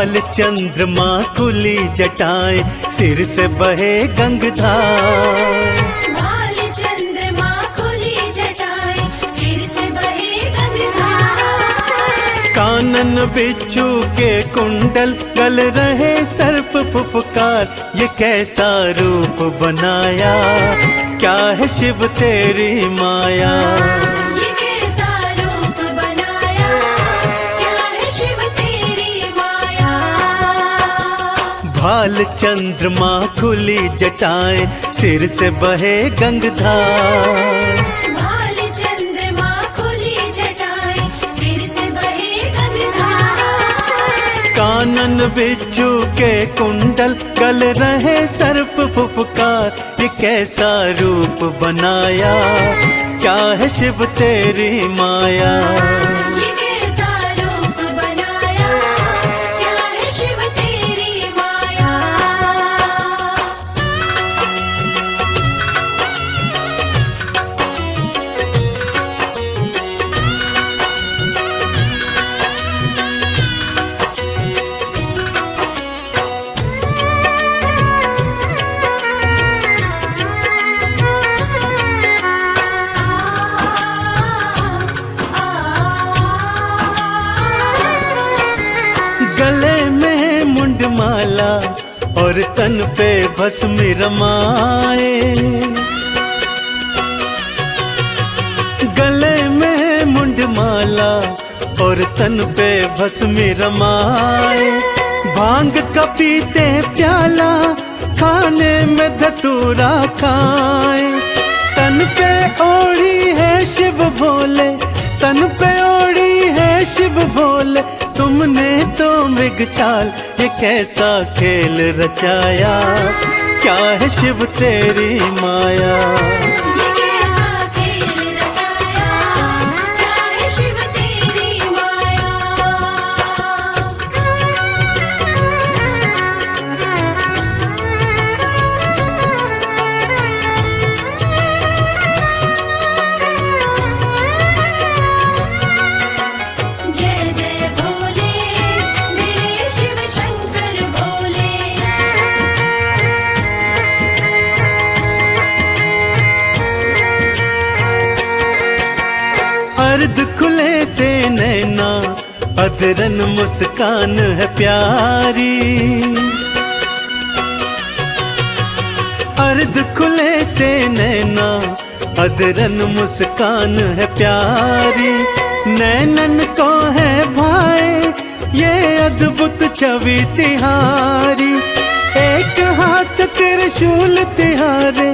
भाल चंद्रमा खुली जटाएं, सिर से बहे गंगधार। भाल चंद्रमा खुली जटाएं, सिर से बहे गंगधार। कानन बिच्छू के कुंडल, गल रहे सर्प फुफकार। ये कैसा रूप बनाया, क्या है शिव तेरी माया। ये कैसा रूप बनाया, क्या है शिव तेरी माया। भाल चंद्रमा खुली जटाएं, सिर से बहे गंगधार। भाल चंद्रमा खुली जटाएं, सिर से बहे गंगधार। कानन बिच्छू के कुंडल, गल रहे सर्प फुफकार। ये कैसा रूप बनाया, क्या है शिव तेरी माया। ये कैसा रूप बनाया, क्या है शिव तेरी माया। गले में मुंडमाला और तन पे भस्म रमाए। गले में मुंडमाला और तन पे भस्म रमाए। भांग का पीते प्याला, खाने में धतूरा खाए। तन पे ओढ़ी है शिव भोले, तन पे ओढ़ी है शिव भोले। तुमने तो मृग चाल, ये कैसा खेल रचाया, क्या है शिव तेरी माया। ये कैसा खेल रचाया, क्या है शिव तेरी माया। जय जय भोले, मेरे शिव शंकर भोले। अर्ध खुले से नैना, अधरन मुस्कान है प्यारी। अर्ध खुले से नैना, अधरन मुस्कान है प्यारी। नैनन को है भाई ये अद्भुत छवि तिहारी। एक हाथ त्रिशूल तिहारे,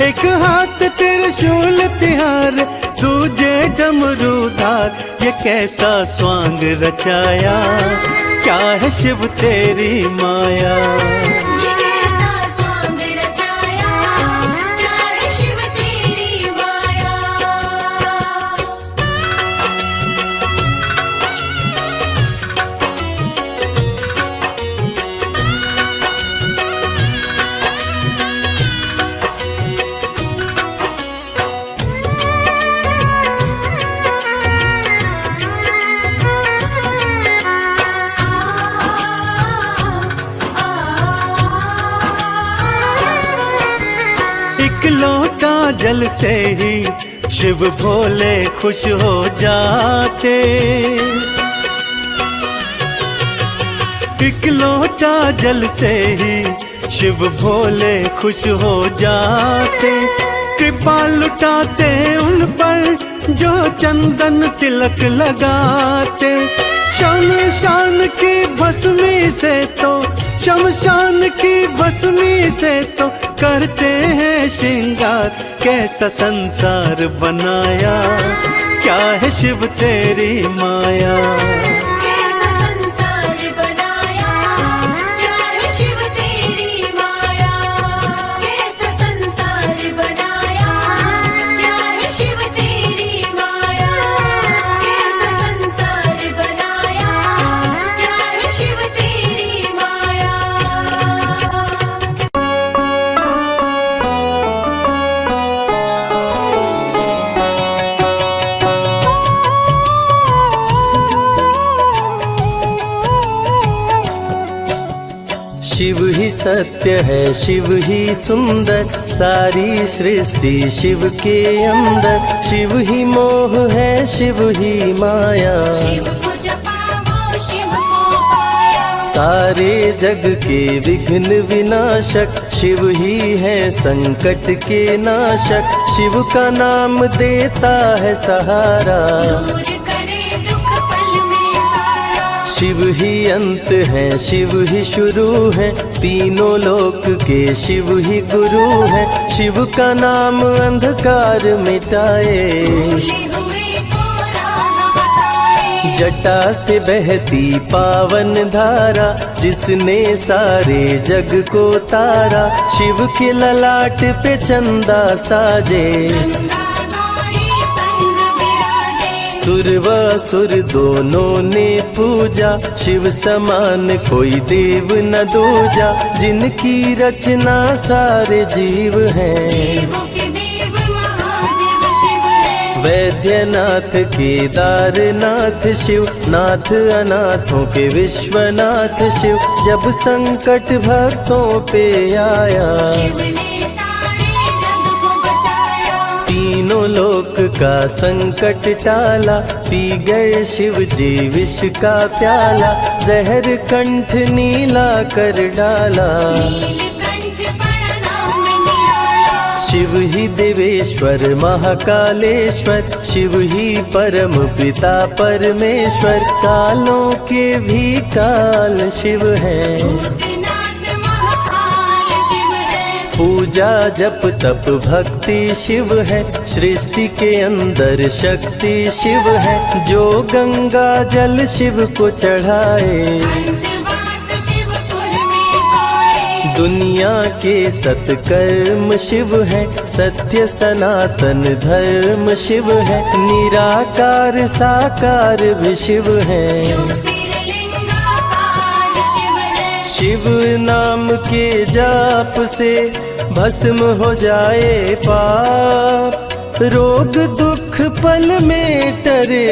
एक हाथ त्रिशूल तिहारे। दूजे डमरूधार, ये कैसा स्वांग रचाया, क्या है शिव तेरी माया। ये कैसा स्वांग रचाया, क्या है शिव तेरी माया। एक लोटा जल से ही शिव भोले खुश हो जाते। एक लोटा जल से ही शिव भोले खुश हो जाते। कृपा लुटाते उन पर जो चंदन तिलक लगाते। शमशान की भस्मी से तो, शमशान की भस्मी से तो करते हैं श्रृंगार। कैसा संसार बनाया, क्या है शिव तेरी माया। कैसा संसार बनाया, क्या है शिव तेरी माया। कैसा संसार बनाया, क्या है शिव तेरी माया। कैसा संसार बनाया, क्या है शिव तेरी माया। शिव ही सत्य है, शिव ही सुंदर, सारी सृष्टि शिव के अंदर। शिव ही मोह है, शिव ही माया, शिव को जपाओ शिव को पाया। सारे जग के विघ्न विनाशक, शिव ही है संकट के नाशक। शिव का नाम देता है सहारा, दूर करे दुख पल में सारा। शिव ही अंत है, शिव ही शुरू है, तीनों लोक के शिव ही गुरु है। शिव का नाम अंधकार मिटाए, भूले हुए को राह बताए। जटा से बहती पावन धारा, जिसने सारे जग को तारा। शिव के ललाट पे चंदा साजे, गंगाधारी संग विराजे। सुर व असुर दोनों ने पूजा, शिव समान कोई देव न दूजा। जिनकी रचना सारे जीव हैं, देवों के देव महादेव शिव है। वैद्यनाथ केदारनाथ शिव, नाथ अनाथों के विश्वनाथ शिव। जब संकट भक्तों पे आया, शिव ने सारे जग को बचाया। तीनों लोक का संकट टाला, पी गए शिव जी विष का प्याला। जहर कंठ नीला कर डाला, नीलकंठ बड़ा नाम निराला। शिव ही देवेश्वर महाकालेश्वर, शिव ही परम पिता परमेश्वर। कालों के भी काल शिव है, भूतनाथ महाकाल शिव है। पूजा जप तप भक्ति शिव है, सृष्टि के अंदर शक्ति शिव है। जो गंगा जल शिव को चढ़ाए, अंतवास शिवपुर में पाए। दुनिया के सत्कर्म शिव है, सत्य सनातन धर्म शिव है। निराकार साकार भी शिव है, ज्योतिर्लिंगाकार शिव है। शिव नाम के जाप से भस्म हो जाए पाप। रोग दुख पल में टरे,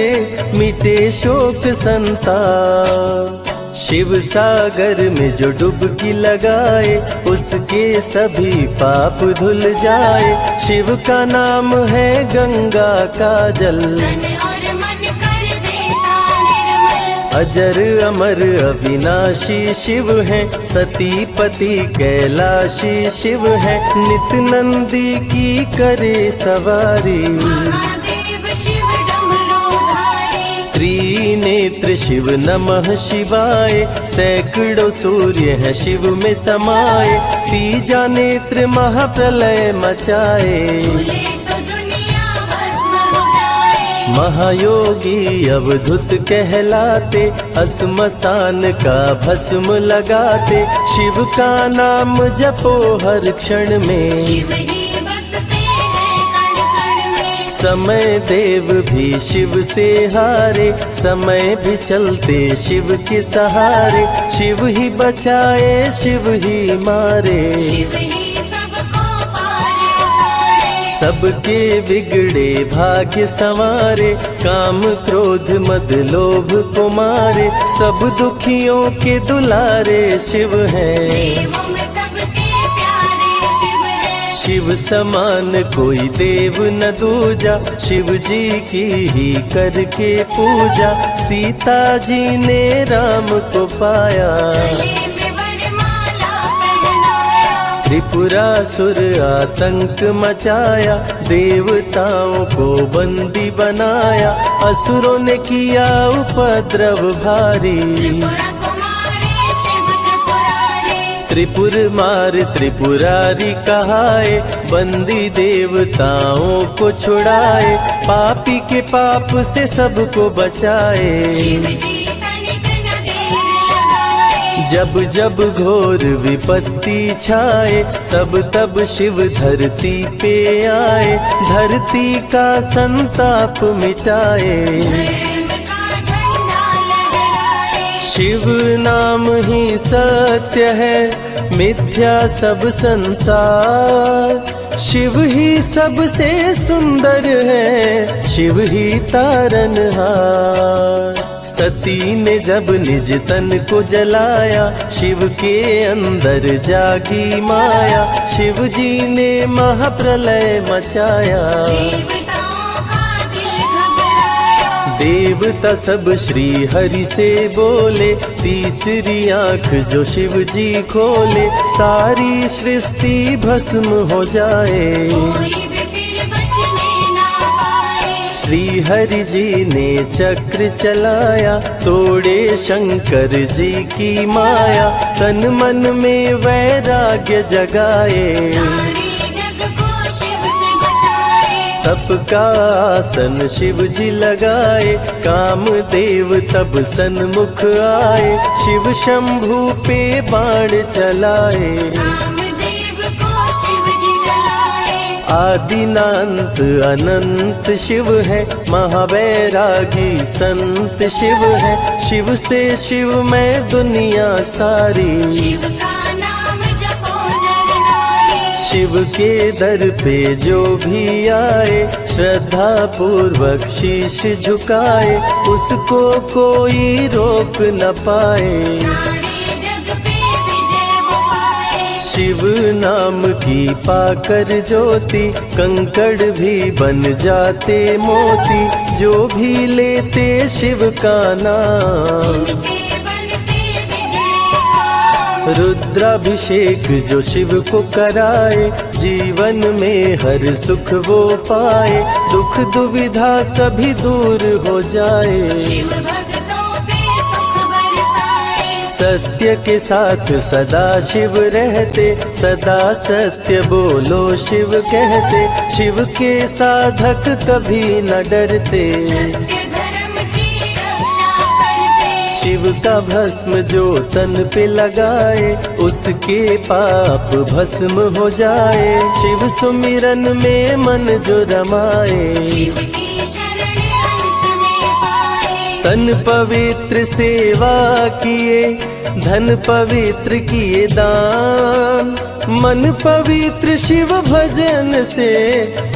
मिटे शोक संताप। शिव सागर में जो डुबकी लगाए, उसके सभी पाप धुल जाए। शिव का नाम है गंगा का जल, तन और मन कर देता निर्मल। अजर अमर अविनाशी शिव है, सती पति कैलाशी शिव है। नित नंदी की करे सवारी, महादेव शिव डमरूधारी। त्रिनेत्र शिव नमः शिवाय। सैकड़ों सूर्य है शिव में समाये, तीजा नेत्र महाप्रलय मचाए। भूले तो दुनिया भस्म हो जाए। महायोगी अवधूत कहलाते, असमसान का भस्म लगाते। शिव का नाम जपो हर क्षण में, शिव ही बसते हैं कण कण में। समय देव भी शिव से हारे, समय भी चलते शिव के सहारे। शिव ही बचाए शिव ही मारे, शिव ही सबको पार उतारे। सबके बिगड़े भाग्य संवारे। काम क्रोध मद लोभ को मारे, सब दुखियों के दुलारे शिव हैं। देवों में सबके प्यारे शिव है। शिव समान कोई देव न दूजा, शिव जी की ही करके पूजा। सीता जी ने राम को पाया, गले में वरमाला पहनाया। त्रिपुरासुर आतंक मचाया। देवताओं को बंदी बनाया, असुरों ने किया उपद्रव भारी। त्रिपुरा कुमारी शिव त्रिपुरारी। त्रिपुर मार त्रिपुरारी कहाए, बंदी देवताओं को छुड़ाए। पापी के पाप से सबको बचाए, शिव जी तनिक न देर लगाए। जब जब घोर विपत्ति छाए, तब तब शिव धरती पे आए। धरती का संताप मिटाए, धर्म का झंडा लहराए। शिव नाम ही सत्य है, मिथ्या सब संसार। शिव ही सबसे सुंदर है, शिव ही तारनहार। सती ने जब निज तन को जलाया, शिव के अंदर जागी माया, शिव जी ने महाप्रलय मचाया। देवताओं का दिल घबराया, देवता सब श्री हरि से बोले, तीसरी आंख जो शिव जी खोले, सारी सृष्टि भस्म हो जाए। कोई भी फिर बचने ना पाए। श्री हरि जी ने चक्र चलाया, तोड़े शंकर जी की माया, तन मन में वैराग्य जगाए। सारे जग को शिव से बचाए। तप का आसन शिव जी लगाए, कामदेव तब सन्मुख आए, शिव शंभू पे बाण चलाए। कामदेव को शिव जी जलाए। आदिनांत अनंत शिव है, महावैरागी संत शिव है, शिव से शिव में दुनिया सारी। शिव का नाम जपो नर नारी। शिव के दर पे जो भी आए, श्रद्धा पूर्वक शीश झुकाए, उसको कोई रोक न पाए। सारे जग पे विजय वो पाए। शिव नाम की पाकर ज्योति, कंकड़ भी बन जाते मोती, जो भी लेते शिव का नाम। उनके बनते बिगड़े काम। रुद्राभिषेक जो शिव को कराए, जीवन में हर सुख वो पाए, दुख दुविधा सभी दूर हो जाए। शिव भक्तों पे सुख बरसाए। सत्य के साथ सदा शिव रहते, सदा सत्य बोलो शिव कहते, शिव के साधक कभी न डरते। सत्य धर्म की रक्षा करते। शिव का भस्म जो तन पे लगाए, उसके पाप भस्म हो जाए। शिव सुमिरन में मन जो रमाए, शिव की शरण अंत में पाए। तन पवित्र सेवा किए, धन पवित्र किए दान, मन पवित्र शिव भजन से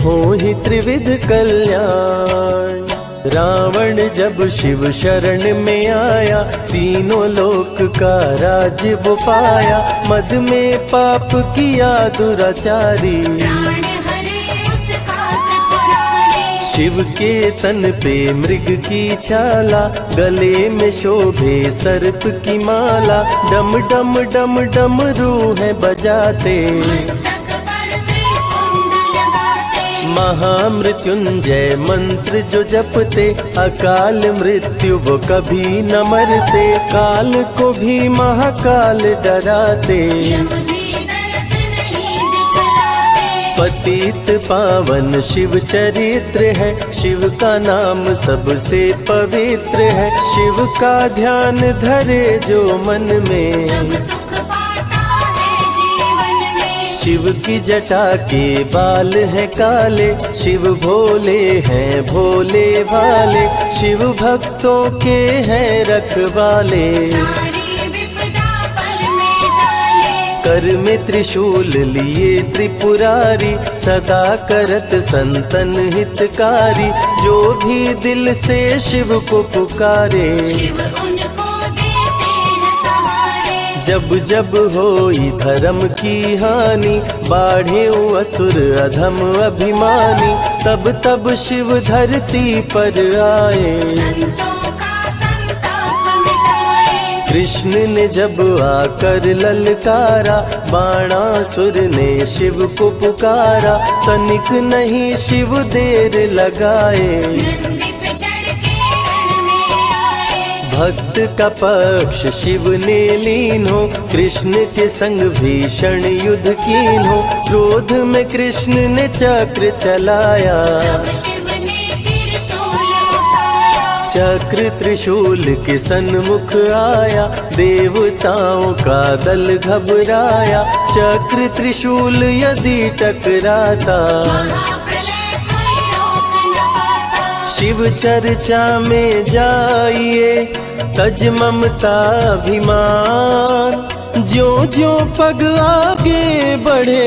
हो ही त्रिविध कल्याण। रावण जब शिव शरण में आया, तीनों लोक का राज्य वो पाया, मद में पाप किया दुराचारी। प्राण हरे उसका त्रिपुरारी। शिव के तन पे मृग की छाला, गले में शोभे सर्प की माला, डम डम डम डम रूह बजाते। मस्तक पर त्रिपुंड लगाते। महामृत्युंजय मंत्र जो जपते, अकाल मृत्यु वो कभी न मरते, काल को भी महाकाल डराते। जब भी दर्श नहीं दिखलाते। पतित पावन शिव चरित्र है, शिव का नाम सबसे पवित्र है, शिव का ध्यान धरे जो मन सब में, सुख पाता है जीवन में। शिव की जटा के बाल हैं काले, शिव भोले हैं भोले भाले, शिव भक्तों के हैं रखवाले। सारी विपदा पल में टाले। कर में त्रिशूल लिए त्रिपुरारी, सदा करत संतन हितकारी, जो भी दिल से शिव को पुकारे। शिव उनको देते हैं सहारे। जब जब होई धर्म की हानि, बाढ़े असुर अधम अभिमानी, तब तब शिव धरती पर आए। संतों का संताप मिटाए। कृष्ण ने जब आकर ललकारा, बाणासुर ने शिव को पुकारा, तनिक नहीं शिव देर लगाए। नंदी पे चढ़ के रण में आए। भक्त का पक्ष शिव ने लीन हो, कृष्ण के संग भीषण युद्ध कीन हो, क्रोध में कृष्ण ने चक्र चलाया। तब शिव ने त्रिशूल उठाया। चक्र त्रिशूल के सन्मुख आया, देवताओं का दल घबराया, चक्र त्रिशूल यदि टकराता, महाप्रलय कोई रोक न पाता। शिव चर्चा में जाइए, तज ममता अभिमान, ज्यो ज्यो पग आगे बढ़े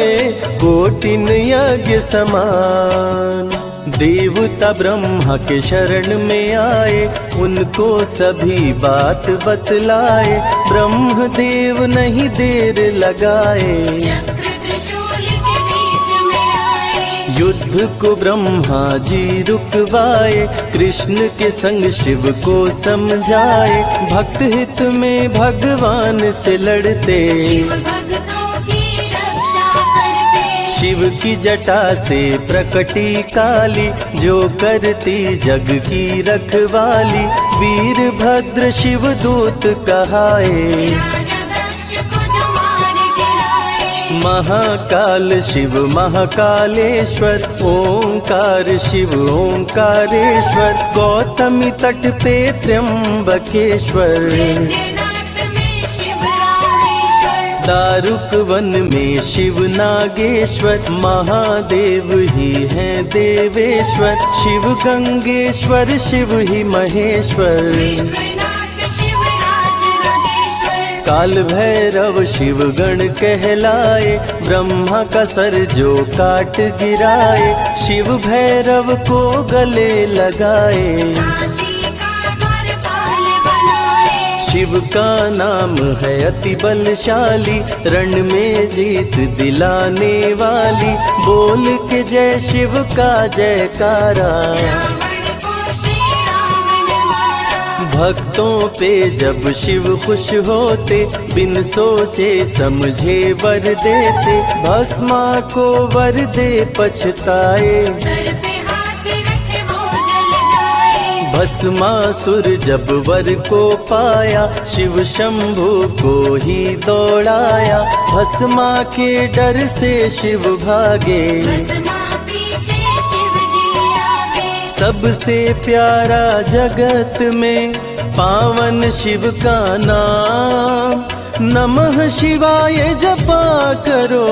कोटिन यज्ञ समान। देवता ब्रह्मा के शरण में आए, उनको सभी बात बतलाए। ब्रह्मदेव नहीं देर लगाए, चक्र त्रिशूल के बीच में आए। युद्ध को ब्रह्मा जी रुकवाए। कृष्ण के संग शिव को समझाए, भक्त हित में भगवान से लड़ते। शिव भक्तों की रक्षा करते। शिव की जटा से प्रकटी काली, जो करती जग की रखवाली। वीरभद्र शिव दूत कहाए, राजा दक्ष को जो मार गिराए। महाकाल शिव महाकालेश्वर। ओंकार शिव ओंकारेश्वर। गौतमी तट पे त्र्यंबकेश्वर। वैद्यनाथ में शिव रामेश्वर। दारुक वन में शिव नागेश्वर। महादेव ही हैं देवेश्वर। शिव गंगेश्वर शिव ही महेश्वर। विश्वनाथ शिव राज राजेश्वर। काल भैरव शिव गण कहलाए, ब्रह्मा का सर जो काट गिराए। शिव भैरव को गले लगाए, काशी का द्वारपाल बनाए। शिव का नाम है अति बलशाली। रण में जीत दिलाने वाली, बोल के जय शिव का जयकारा। रावण को श्री राम ने मारा। भक्तों पे जब शिव खुश होते, बिन सोचे समझे वर देते। भस्मा को वर दे पछताए, सर पे हाथ रखे वो जल जाए। भस्मासुर जब वर को पाया, शिव शंभु को ही दौड़ाया। भस्मा के डर से शिव भागे, भस्मा पीछे शिव जी आगे। सबसे प्यारा जगत में पावन शिव का नाम। नमः शिवाय जपा करो,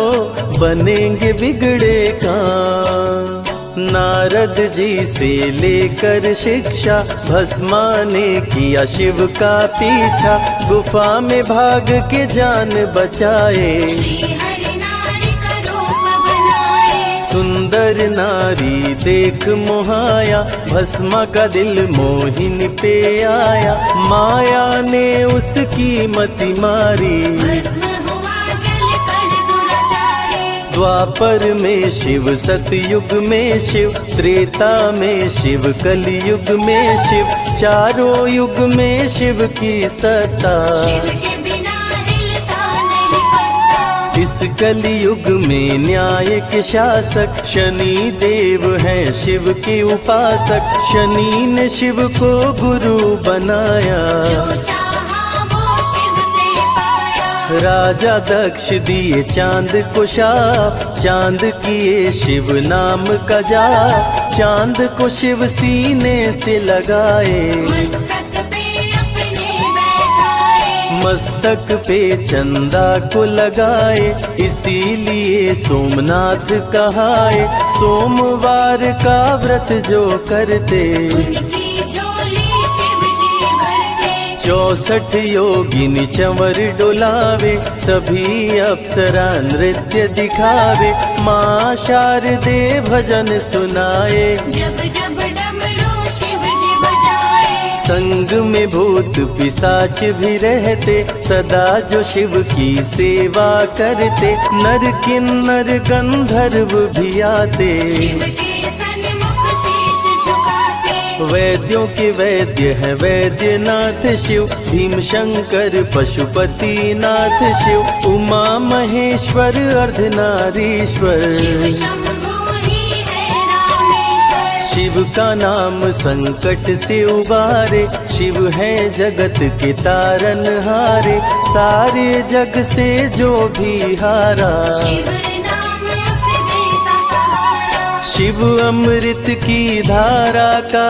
बनेंगे बिगड़े काम। नारद जी से लेकर शिक्षा, भस्मा ने किया शिव का पीछा। गुफा में भाग के जान बचाए, श्री हरि नारी का रूप बनाए। सुंदर नारी देख मोहाया। भस्मा का दिल मोहिनी पे आया, माया ने उसकी मति मारी। भस्म हुआ जल कर दुराचारी। द्वापर में शिव, सतयुग में शिव, त्रेता में शिव, कलयुग में शिव। चारों युग में शिव की सत्ता, शिव के बिना हिलता नहीं पत्ता। इस कलयुग में न्याय के शासक शनि देव हैं शिव के उपासक। शनि ने शिव को गुरु बनाया, जो चाहा वो शिव से पाया। राजा दक्ष दिए चांद को शाप। चांद किए शिव नाम का जाप। चांद को शिव सीने से लगाए, मस्तक पे अपने बैठाए। मस्तक पे चंदा को लगाए। इसीलिए सोमनाथ कहाए, सोमवार का व्रत जो करते। उनकी झोली शिव जी भरते। 64 योगिनी चंवर डोलावे, सभी अप्सरा नृत्य दिखावे। माँ शारदे भजन सुनाए, जब जब डमरू शिव जी बजाए। संग में भूत पिशाच भी रहते, सदा जो शिव की सेवा करते। नर किन्नर गंधर्व भी आते, शिव के सन्मुख शीश झुकाते। वैद्यों के वैद्य है वैद्यनाथ शिव। भीम शंकर पशुपति नाथ शिव। उमा महेश्वर अर्धनारीश्वर, शिव शंभु ही है रामेश्वर। शिव का नाम संकट से उबारे। शिव है जगत के तारनहारे, सारे जग से जो भी हारा। शिव नाम उसे देता सहारा। शिव अमृत की धारा का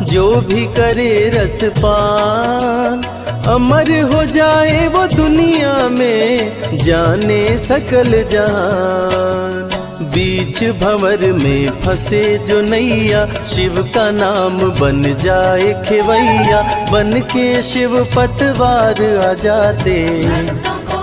जो भी करे रसपान, अमर हो जाए वो दुनिया में, जाने सकल जहान। बीच भंवर में फंसे जो नैया, शिव का नाम बन जाए खेवैया। बन के शिव पतवार आ जाते, भक्तों को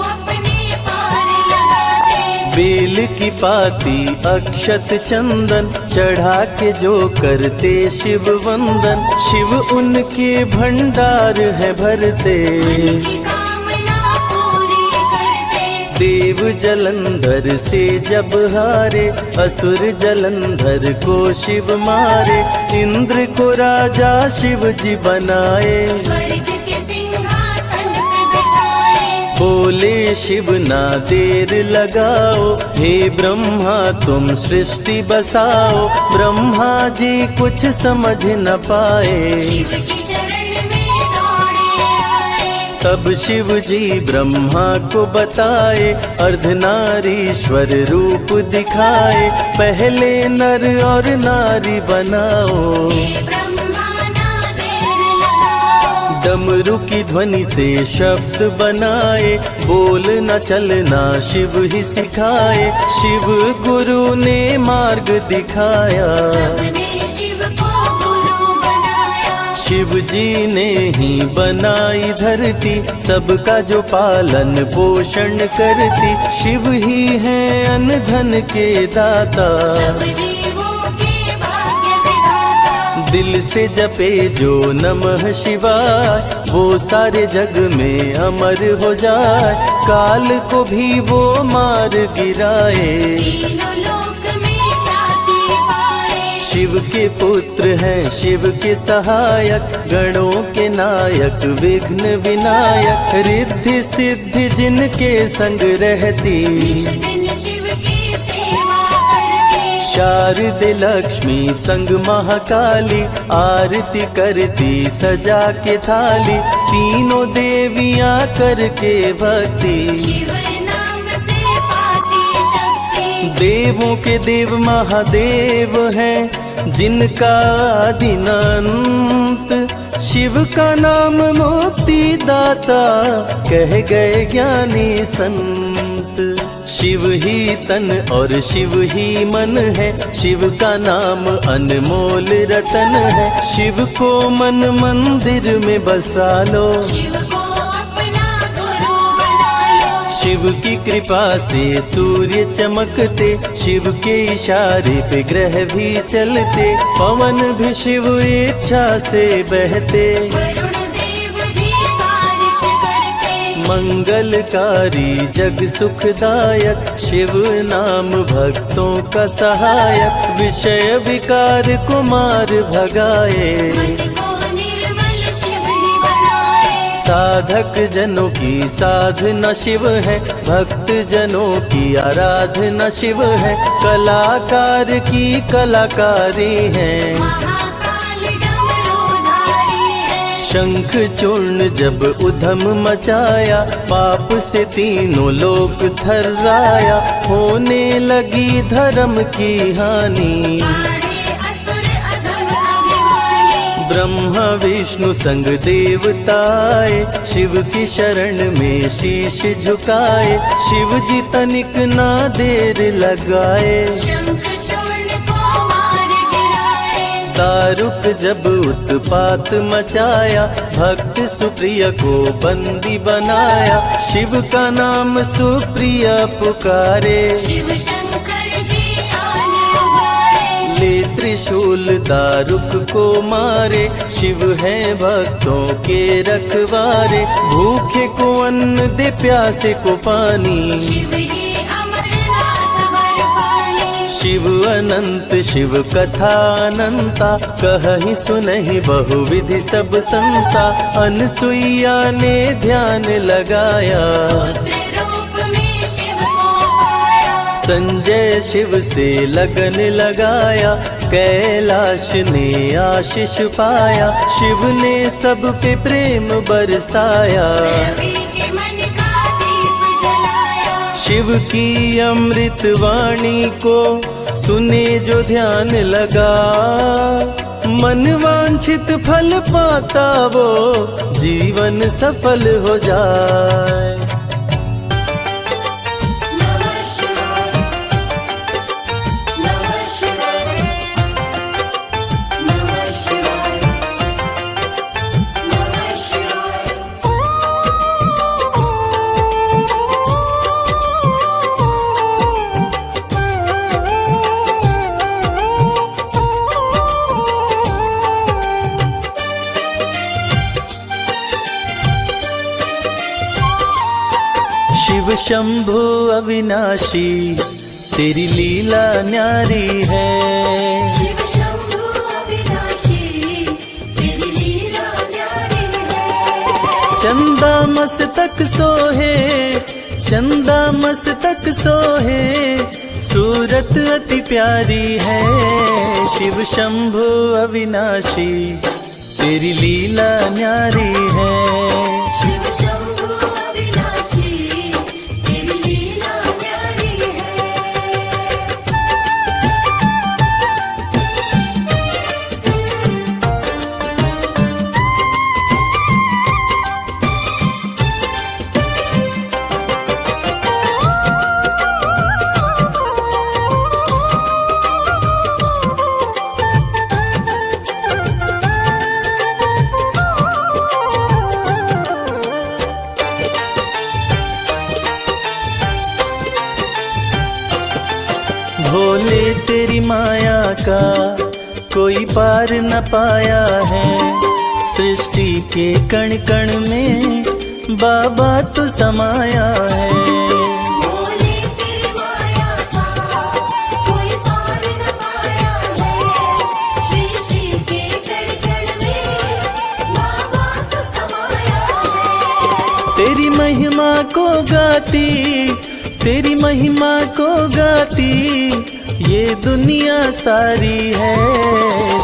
बेल की पाती अक्षत चंदन चढ़ा के जो करते शिव वंदन, शिव उनके भंडार है भरते। मन की कामना पूरी करते। देव जलंधर से जब हारे, असुर जलंधर को शिव मारे। इंद्र को राजा शिव जी बनाए, स्वर्ग के सिंहासन पे बिठाए। बोले शिव ना देर लगाओ, हे ब्रह्मा तुम सृष्टि बसाओ। ब्रह्मा जी कुछ समझ न पाए, शिव की शरण में दौड़े आए। तब शिव जी ब्रह्मा को बताए, अर्धनारीश्वर रूप दिखाए। पहले नर और नारी बनाओ, हे ब्रह्मा ना देर लगाओ। डमरू की ध्वनि से शब्द बनाए। बोल न चलना शिव ही सिखाए, शिव गुरु ने मार्ग दिखाया। सबने शिव को गुरु बनाया। शिव जी ने ही बनाई धरती, सबका जो पालन पोषण करती। शिव ही है अन्न धन के दाता, सब जीवों के भाग्य विधाता। दिल से जपे जो नमः शिवाय, वो सारे जग में अमर हो जाए। काल को भी वो मार गिराए, तीनों लोक में ख्याति पाए। शिव के पुत्र हैं शिव के सहायक, गणों के नायक विघ्न विनायक। रिद्धि सिद्धि जिनके संग रहती, निश दिन शिव की सेवा करते। शारदे लक्ष्मी संग महाकाली, आरती करती सजा के थाली। तीनों देवियां करके भक्ति, शिव नाम से पाती शक्ति। देवों के देव महादेव हैं, जिनका आदि न अंत। शिव का नाम मुक्ति दाता, कह गए ज्ञानी संत। शिव ही तन और शिव ही मन है, शिव का नाम अनमोल रतन है। शिव को मन मंदिर में बसा लो, शिव को अपना गुरु बना लो। शिव की कृपा से सूर्य चमकते, शिव के इशारे पे ग्रह भी चलते। पवन भी शिव इच्छा से बहते, वरुण देव भी बारिश करते। मंगलकारी जग सुखदायक, शिव नाम भक्तों का सहायक। विषय विकार को मार भगाए, मन को निर्मल शिव ही बनाए। साधक जनों की साधना शिव है, भक्त जनों की आराधना शिव है। कलाकार की कलाकारी है, महाकाल डमरूधारी है। शंख चूर्ण जब उधम मचाया, पाप से तीनों लोक थर्राया। होने लगी धर्म की हानि, मारे असुर अधम अभिमानी। ब्रह्मा विष्णु संग देवताए, शिव की शरण में शीश झुकाए। शिव जी तनिक ना देर लगाए, शंख चूर्ण को मार गिराए। दारुक जब उत्पात मचाया, भक्त सुप्रिय को बंदी बनाया। शिव का नाम सुप्रिय पुकारे, शिव शंकर जी आन उबारे। ले त्रिशूल दारुक को मारे। शिव है भक्तों के रखवारे, भूखे को अन्न दे प्यासे को पानी। शिव ही अमरनाथ वर पानी। शिव अनंत शिव कथा अनंता, कहीं सुनहि बहुविधि सब संता। अनसुईया ने ध्यान लगाया, पुत्र रूप में शिव को पाया। संजय शिव से लगन लगाया। कैलाश ने आशीष पाया, शिव ने सब पे प्रेम बरसाया। रवि के मन का दीप जलाया। शिव की अमृत वाणी को सुने जो ध्यान लगा, मन वांछित फल पाता वो जीवन सफल हो जाए। नमः शिवाय, नमः शिवाय, नमः शिवाय, नमः शिवाय। शंभु अविनाशी तेरी लीला न्यारी है। शिव शंभु अविनाशी तेरी लीला न्यारी है। चंदा मस्तक सोहे, चंदा मस्तक सोहे, सूरत अति प्यारी है। शिव शंभु अविनाशी तेरी लीला न्यारी है। शिव शंभु अविनाशी तेरी लीला न्यारी है। भोले तेरी माया का कोई पार न पाया है। सृष्टि के कण कण में बाबा तू समाया है। भोले तेरी माया का कोई पार न पाया है। सृष्टि के कण कण में बाबा तू समाया है। तेरी महिमा को गाती, तेरी महिमा को गाती ये दुनिया सारी है।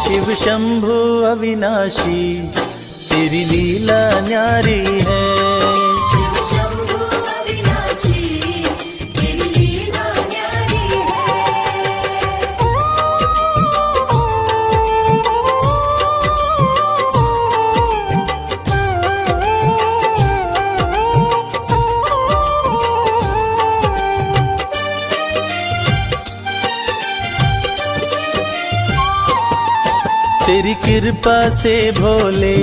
शिव शंभु अविनाशी तेरी लीला न्यारी है। शिव शंभु अविनाशी तेरी लीला न्यारी तेरी कृपा से भोले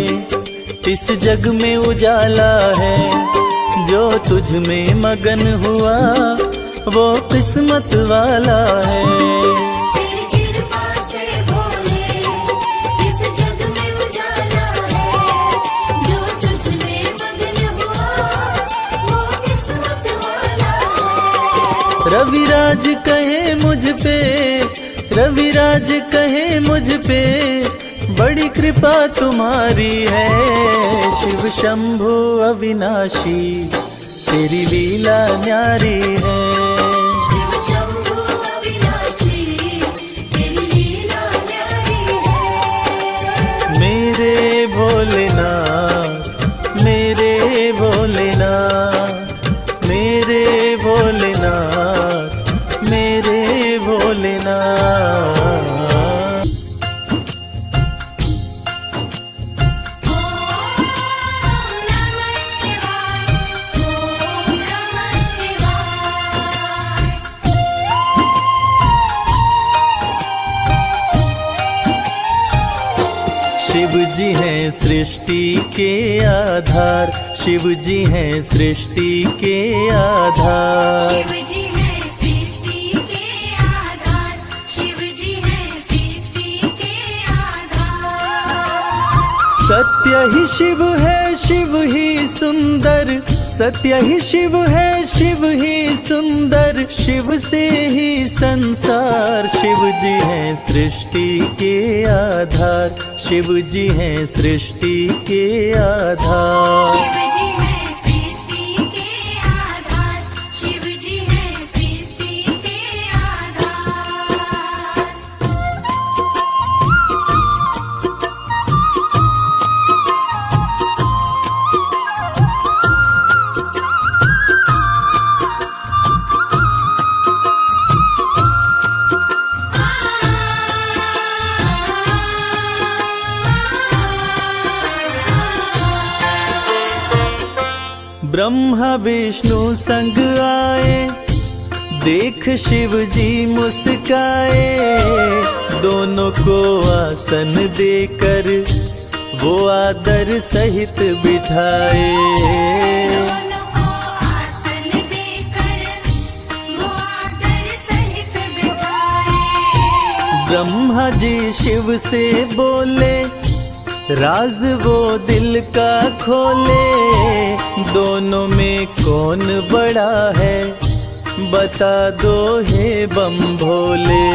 इस जग में उजाला है। जो तुझ में मगन हुआ वो किस्मत वाला है। तेरी कृपा से भोले इस जग में उजाला है। जो तुझ में मगन हुआ वो किस्मत वाला है। रविराज कहे मुझ पे, रविराज कहे मुझ पे बड़ी कृपा तुम्हारी है। शिव शंभु अविनाशी तेरी लीला न्यारी है। शिव शंभु अविनाशी तेरी लीला न्यारी है। मेरे भोलेनाथ, मेरे भोलेनाथ, मेरे भोलेनाथ, मेरे भोलेनाथ। शिव जी हैं सृष्टि के आधार, शिव जी हैं सृष्टि के आधार। शिव जी है सृष्टि के आधार। शिव जी है सृष्टि के आधार। सत्य ही शिव है, शिव ही सुंदर, सत्य ही शिव है, शिव ही सुंदर। शिव से ही संसार। शिव जी हैं सृष्टि के आधार, शिव जी हैं सृष्टि के आधार। शिव जी है सृष्टि के आधार। शिव जी है सृष्टि के आधार। ब्रह्मा विष्णु संग आए, देख शिव जी मुस्काए। दोनों को आसन देकर वो आदर सहित बिठाए। दोनों को आसन देकर वो आदर सहित बिठाए। ब्रह्मा जी शिव से बोले, राज वो दिल का खोले, दोनों में कौन बड़ा है, बता दो हे बम भोले।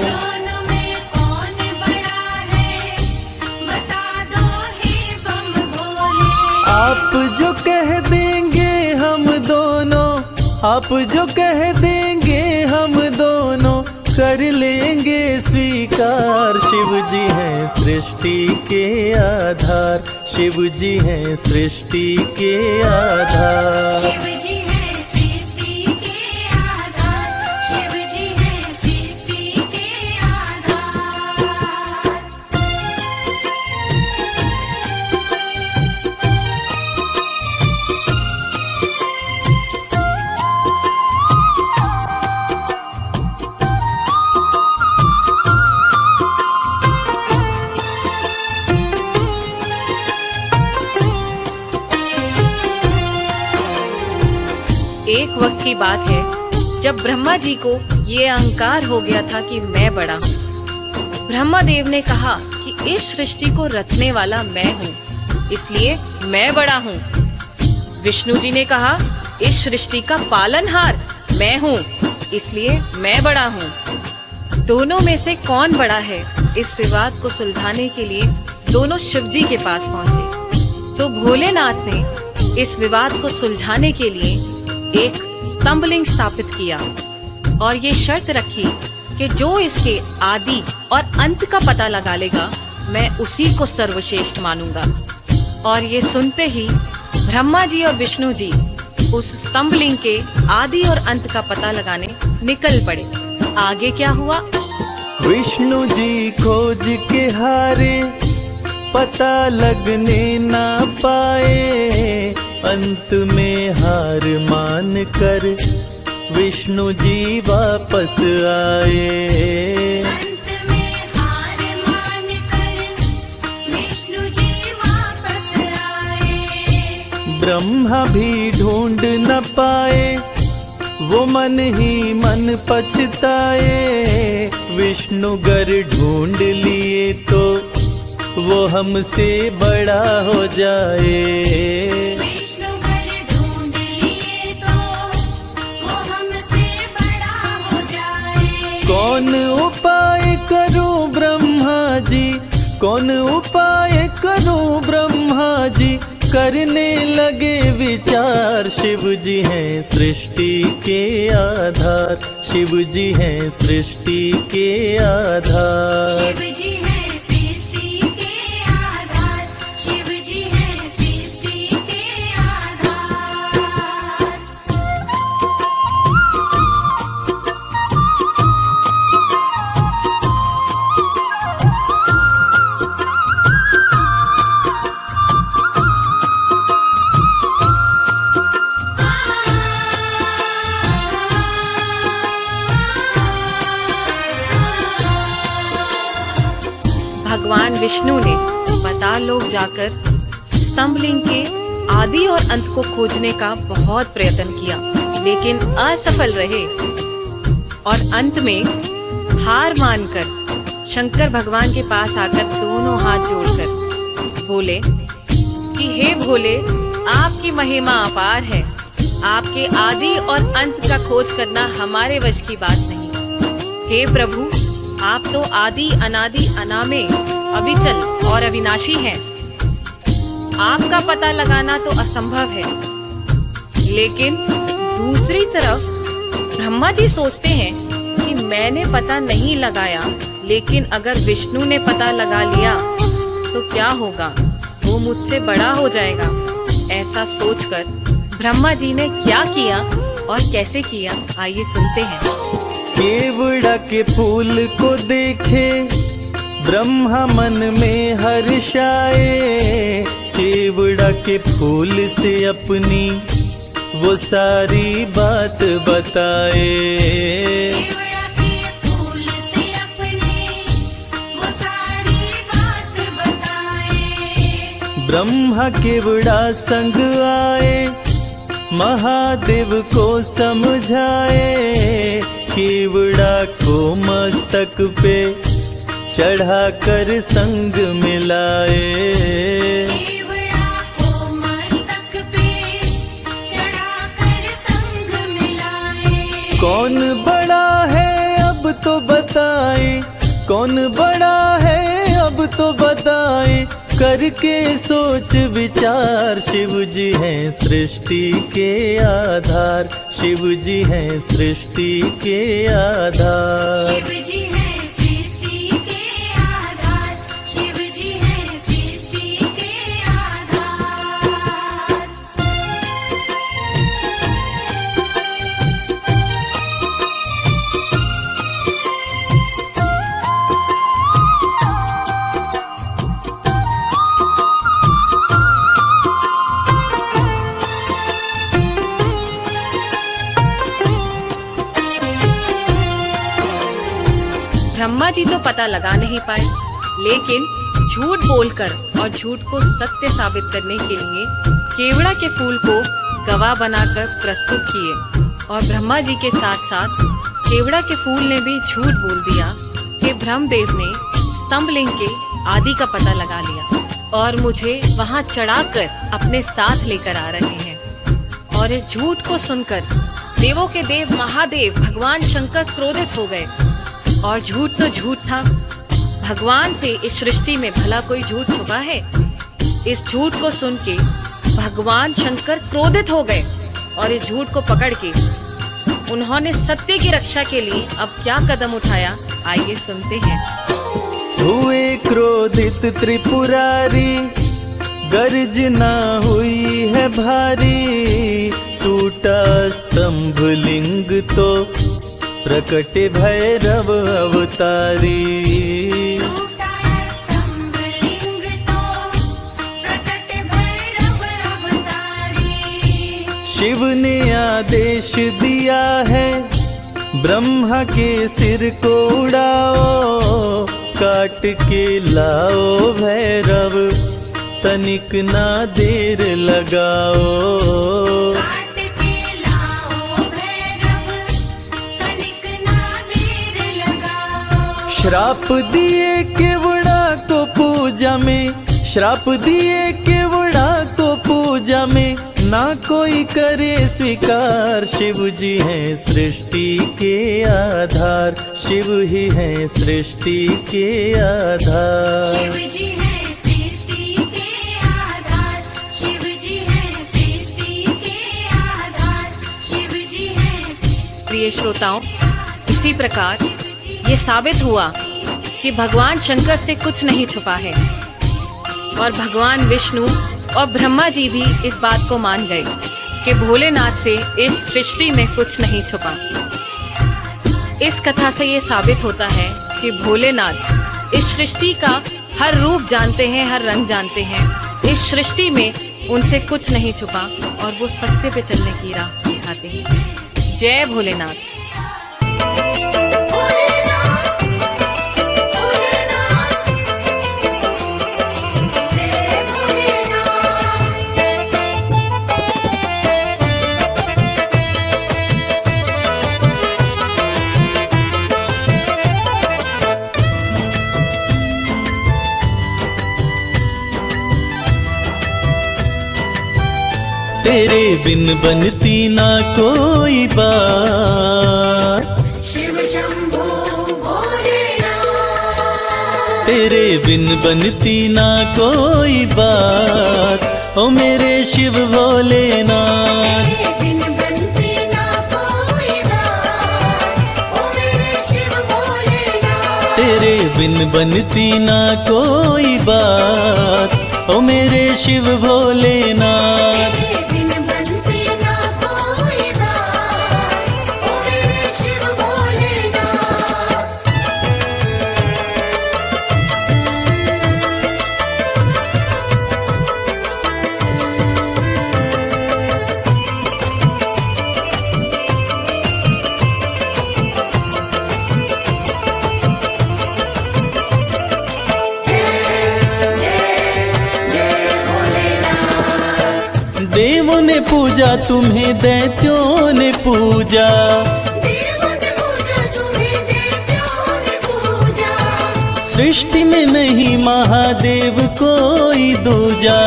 दोनों में कौन बड़ा है, बता दो हे बम भोले। आप जो कह देंगे हम दोनों, आप जो कह देंगे हम दोनों, कर लेंगे स्वीकार। शिव जी हैं सृष्टि के आधार, शिव जी हैं सृष्टि के आधार। शिव जी है सृष्टि के आधार, शिव जी है सृष्टि के आधार। एक वक्त की बात है जब ब्रह्मा जी को ये अहंकार हो गया था कि मैं बड़ा हूँ। ब्रह्मा देव ने कहा कि इस सृष्टि को रचने वाला मैं हूँ, इसलिए मैं बड़ा हूँ। विष्णु जी ने कहा इस सृष्टि का पालनहार मैं हूँ, इसलिए मैं बड़ा हूँ। दोनों में से कौन बड़ा है, इस विवाद को सुलझाने के लिए दोनों शिव जी के पास पहुंचे। तो भोलेनाथ ने इस विवाद को सुलझाने के लिए एक स्तंभलिंग स्थापित किया और ये शर्त रखी कि जो इसके आदि और अंत का पता लगा लेगा, मैं उसी को सर्वश्रेष्ठ मानूंगा। और ये सुनते ही ब्रह्मा जी और विष्णु जी उस स्तंभलिंग के आदि और अंत का पता लगाने निकल पड़े। आगे क्या हुआ? विष्णु जी खोज के हारे, पता लगने ना पाए, अंत में हार मान कर विष्णु जी वापस आए। अंत में हार मान कर विष्णु जी वापस आए। ब्रह्मा भी ढूंढ न पाए, वो मन ही मन पछताए। विष्णु गर ढूंढ लिए तो वो हमसे बड़ा हो जाए। विष्णु घर ढूंढ लिए तो वो हमसे बड़ा हो जाए। कौन उपाय करूं ब्रह्मा जी, कौन उपाय करूं ब्रह्मा जी, करने लगे विचार। शिव जी हैं सृष्टि के आधार, शिव जी हैं सृष्टि के आधार। शिव जी है सृष्टि के आधार, शिव जी है सृष्टि के आधार। भगवान विष्णु ने पाताल लोक जाकर स्तंभलिंग के आदि और अंत को खोजने का बहुत प्रयत्न किया, लेकिन असफल रहे। और अंत में हार मानकर शंकर भगवान के पास आकर दोनों हाथ जोड़कर बोले कि हे भोले, आपकी महिमा अपार है, आपके आदि और अंत का खोज करना हमारे वश की बात नहीं। हे प्रभु, आप तो आदि अनादि अनामे अविचल और अविनाशी हैं। आपका पता लगाना तो असंभव है। लेकिन दूसरी तरफ ब्रह्मा जी सोचते हैं कि मैंने पता नहीं लगाया, लेकिन अगर विष्णु ने पता लगा लिया तो क्या होगा, वो मुझसे बड़ा हो जाएगा। ऐसा सोचकर ब्रह्मा जी ने क्या किया और कैसे किया, आइए सुनते हैं। केवड़ा के फूल को देखे ब्रह्मा मन में हर्षाए। केवड़ा के फूल से अपनी वो सारी बात बताए। केवड़ा के फूल से अपनी वो सारी बात बताए। ब्रह्मा केवड़ा संग आए, महादेव को समझाए। केवड़ा को मस्तक पे चढ़ा कर संग मिलाए। केवड़ा को मस्तक पे चढ़ाकर संग मिलाए। कौन बड़ा है अब तो बताए, कौन बड़ा है अब तो बताए, करके सोच विचार। शिव जी हैं सृष्टि के आधार, शिव जी हैं सृष्टि के आधार। शिव जी हैं सृष्टि के आधार, शिव जी हैं सृष्टि के आधार। ब्रह्मा जी तो पता लगा नहीं पाए, लेकिन झूठ बोलकर और झूठ को सत्य साबित करने के लिए केवड़ा के फूल को गवाह बनाकर प्रस्तुत किए। और ब्रह्मा जी के साथ साथ केवड़ा के फूल ने भी झूठ बोल दिया कि ब्रह्मदेव ने स्तंभलिंग के आदि का पता लगा लिया और मुझे वहां चढ़ाकर अपने साथ लेकर आ रहे हैं। और इस झूठ को सुनकर देवों के देव महादेव भगवान शंकर क्रोधित हो गए। और झूठ तो झूठ था, भगवान से इस सृष्टि में भला कोई झूठ छुपा है? इस झूठ को सुन के भगवान शंकर क्रोधित हो गए और इस झूठ को पकड़ के उन्होंने सत्य की रक्षा के लिए अब क्या कदम उठाया, आइए सुनते हैं। हुए क्रोधित त्रिपुरारी, गर्जना हुई है भारी, टूटा स्तंभ लिंग तो प्रकट भैरव अवतारी। टूटा स्तंभ लिंग तो प्रकट भैरव अवतारी। शिव ने आदेश दिया है ब्रह्मा के सिर को उड़ाओ, काट के लाओ भैरव तनिक ना देर लगाओ। काट के लाओ भैरव तनिक ना देर लगाओ। श्राप दिए केवड़ा को पूजा में, श्राप दिए केवड़ा को पूजा में, ना कोई करे स्वीकार। शिव जी हैं सृष्टि के आधार, शिव ही हैं सृष्टि के आधार। शिव जी हैं सृष्टि के आधार, शिव जी हैं सृष्टि के आधार, शिव जी हैं। प्रिय श्रोताओं, इसी प्रकार ये साबित हुआ कि भगवान शंकर से कुछ नहीं छुपा है और भगवान विष्णु और ब्रह्मा जी भी इस बात को मान गए कि भोलेनाथ से इस सृष्टि में कुछ नहीं छुपा। इस कथा से ये साबित होता है कि भोलेनाथ इस सृष्टि का हर रूप जानते हैं, हर रंग जानते हैं। इस सृष्टि में उनसे कुछ नहीं छुपा और वो सत्य पे चलने की राह दिखाते हैं। जय भोलेनाथ। तेरे बिन बनती ना कोई बात, शिव शंभो भोलेनाथ। तेरे बिन बनती ना कोई बात, ओ मेरे शिव भोलेनाथ। तेरे बिन बनती ना कोई बात, ओ मेरे शिव भोलेनाथ। तेरे बिन बनती ना कोई बात, ओ मेरे शिव भोलेनाथ। तेरे बिन बनती ना कोई बात, ओ मेरे शिव भोलेनाथ। देवों ने पूजा तुम्हें, दैत्यों ने पूजा, देवों ने पूजा तुम्हें, दैत्यों ने पूजा। सृष्टि में नहीं महादेव कोई दूजा,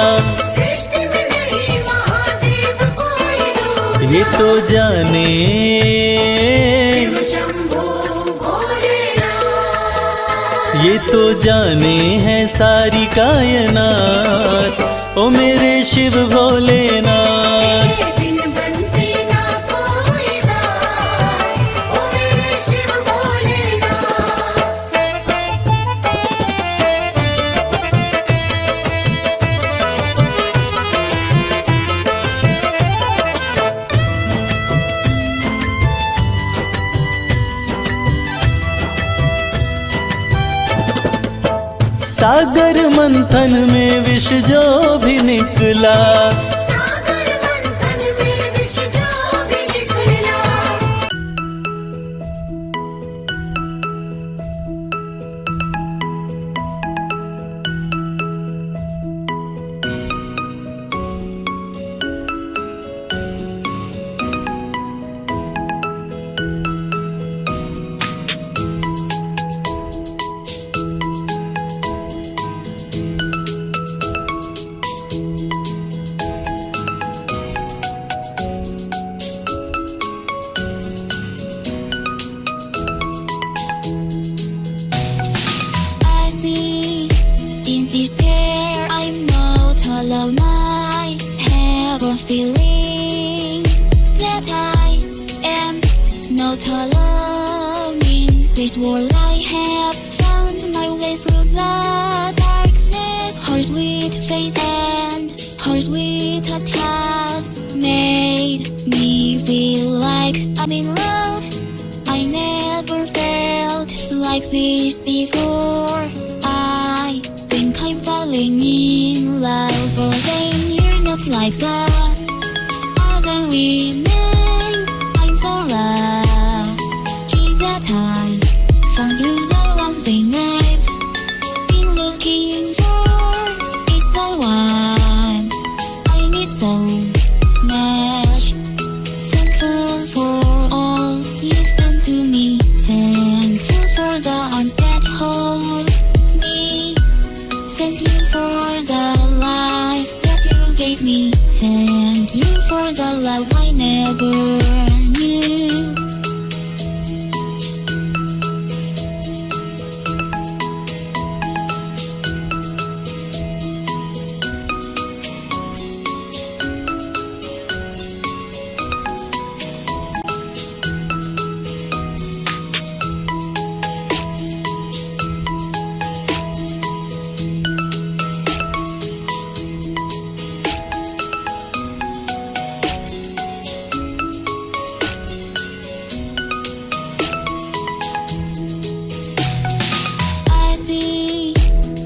सृष्टि में नहीं महादेव कोई दूजा। ये तो जाने शिव शंभो भोलेनाथ, ये तो जाने है सारी कायनात, ओ मेरे शिव भोलेनाथ। तेरे बिन बनती ना कोई बात, ओ मेरे शिव भोलेनाथ। सागर मंथन में विष जो भी निकला, सागर मंथन में विष जो भी निकला, I see in despair I'm not alone. I have a feeling that I am not alone in this world. I have found my way through the darkness. Her sweet face and her sweetest has made me feel like I'm in love. I never felt like this before. I think I'm falling in love, but then you're not like the other women. I'm so lucky that I found you, the one thing I've been looking for. It's the one I need so much. Thankful for all you've done to me. Thankful for the arms that hold me. Thank you for the life that you gave me. Thank you for the love I never knew. I see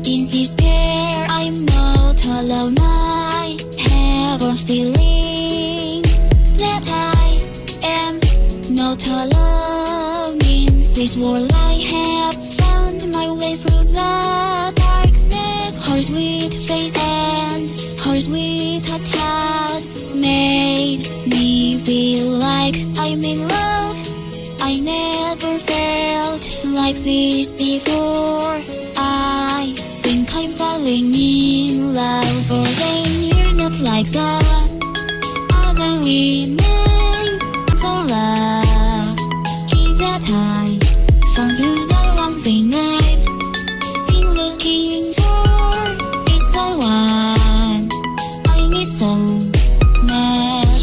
in despair I'm not alone. I have a feeling that I am not alone in this world. I have found my way through the darkness. Her sweet face and her sweetest has made me feel like I'm in love. I never felt like this before. I think I'm falling in love, but then you're not like the other women. So lucky that I found you, the one thing I've been looking for. It's the one I need so much.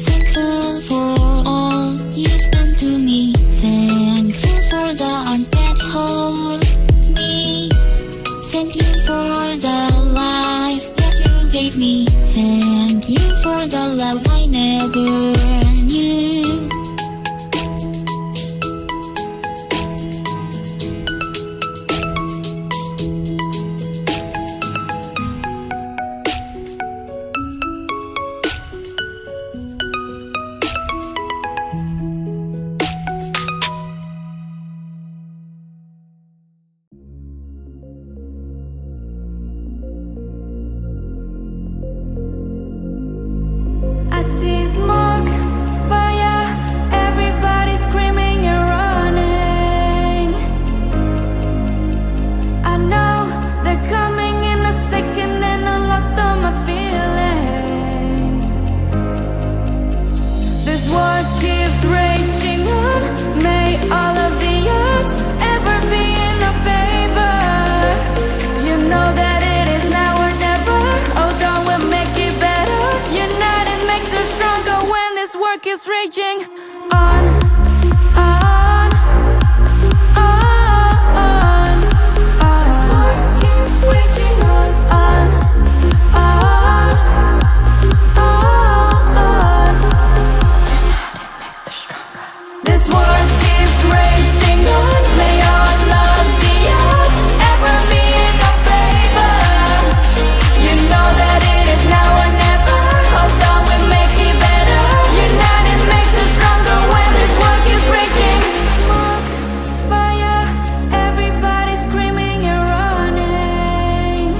Thankful for all you've done to me. Thankful for the arms that hold me. Thank you for the life that you gave me. Thank you for the love I never knew. keeps raging on, on, on. This war keeps raging on, on. This war keeps raging on. May all of the odds ever be in our favor. You know that it is now or never. Hold on, we make it better. United makes us stronger when this war keeps raging. Smoke, fire, everybody screaming and running.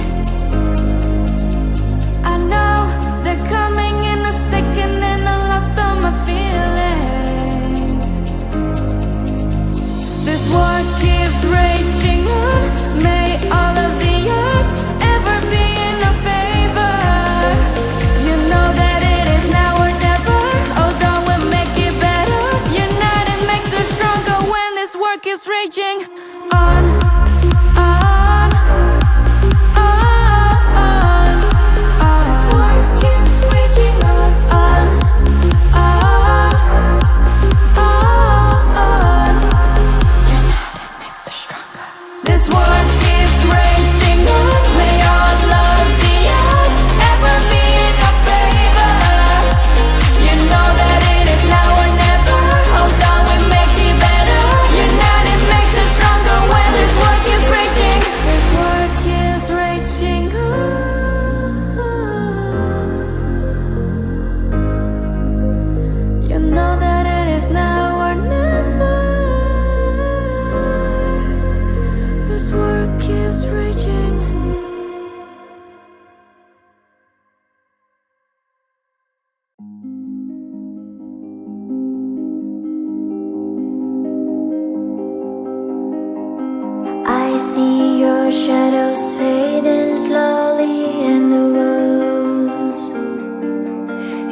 I know they're coming in a second and I lost all my feelings. This war keeps raging on. May all of the odds ever be in our favor. You know that it is now or never. Hold on, we'll make it better. United makes us stronger when this war keeps raging on, on, on. This war keeps raging on, on, on. This war keeps raging on. May all of the odds ever be in our favor. You know that it is now or never. Hold on, we make it better. United makes us stronger when this war keeps raging. This war keeps raging on. You know that it is now or never. This war keeps raging. I see your shadows fading slowly in the woods.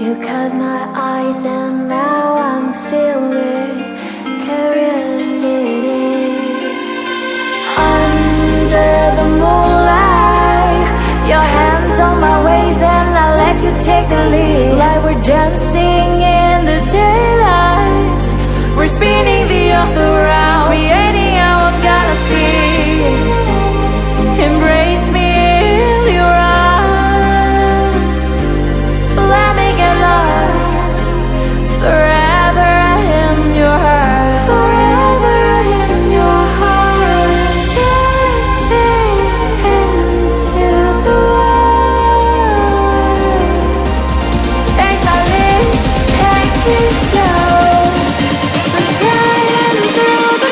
You caught my eyes and now I'm filled with curiosity. Under the moonlight, your hands on my waist and I let you take the lead. Like we're dancing in the daylight, we're spinning the earth around, creating our own galaxy. Embrace me in your arms, let me get lost. Forever in your heart, forever in your heart. Step into the waves. Take my lips, take it slow. I'm flying through the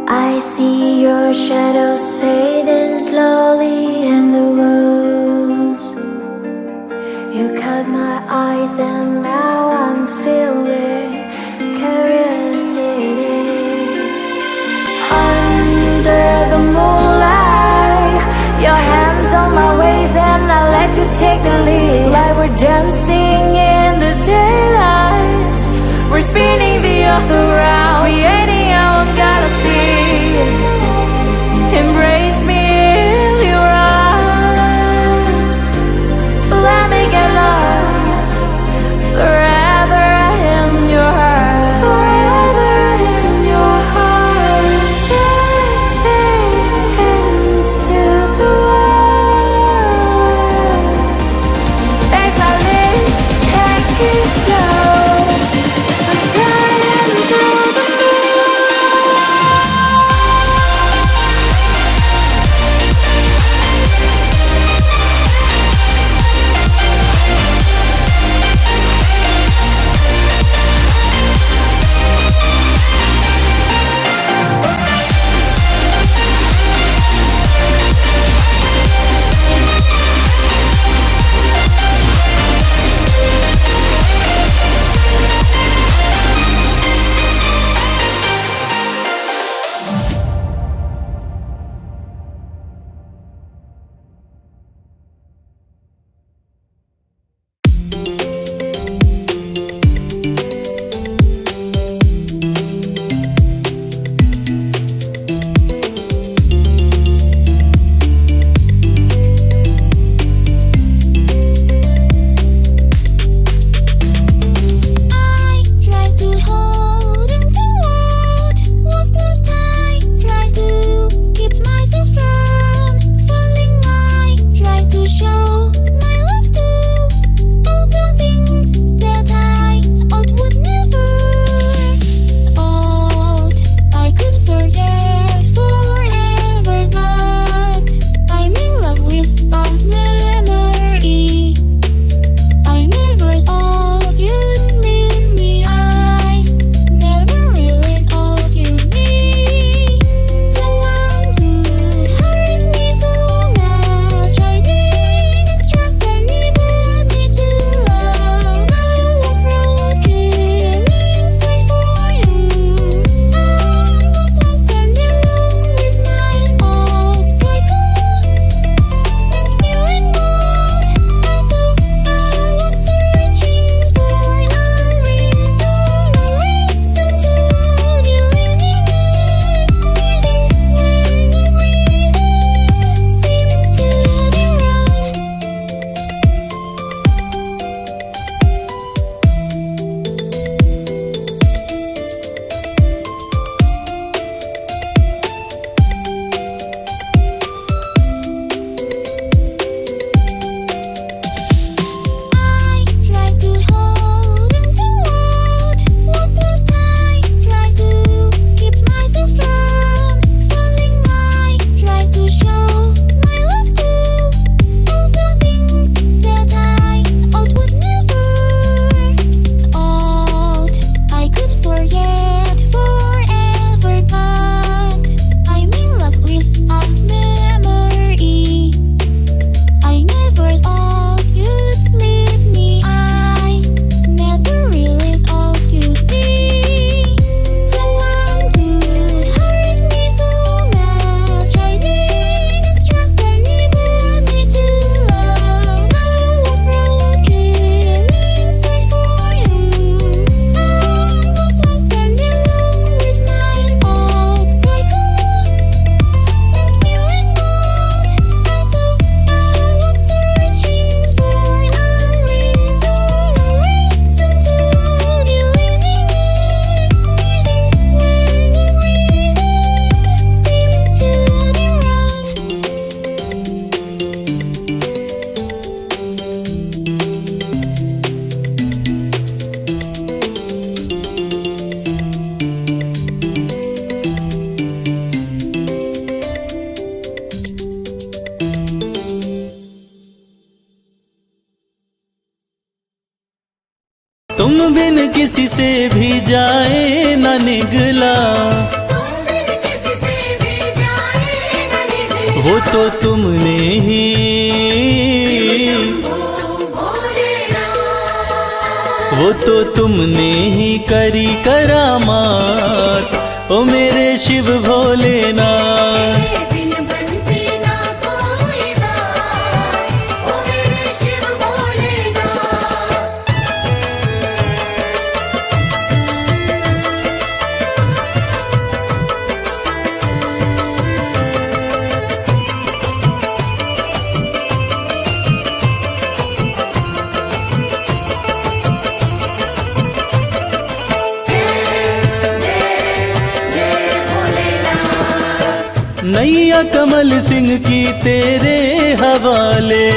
I see your shadows fading slowly in the woods. You caught my eyes and now I'm filled with curiosity. Under the moonlight, your hands on my waist and I let you take the lead. Like we're dancing in the daylight, we're spinning the earth around, creating our own galaxy. Embrace me in your arms, let me get lost. Forever in your heart, forever in your heart. Step into the waves. Take my lips, take it slow. I'm flying through the moon. तुम बिन किसी से भी जाए न निगला, तुम बिन किसी से भी जाए न निकला। वो तो तुमने ही वो तो तुमने ही करी करामात, ओ मेरे शिव भोलेनाथ। बिन बनती ना कोई बात, ओ मेरे शिव भोलेनाथ। नैया कमल सिंह की तेरे हवाले,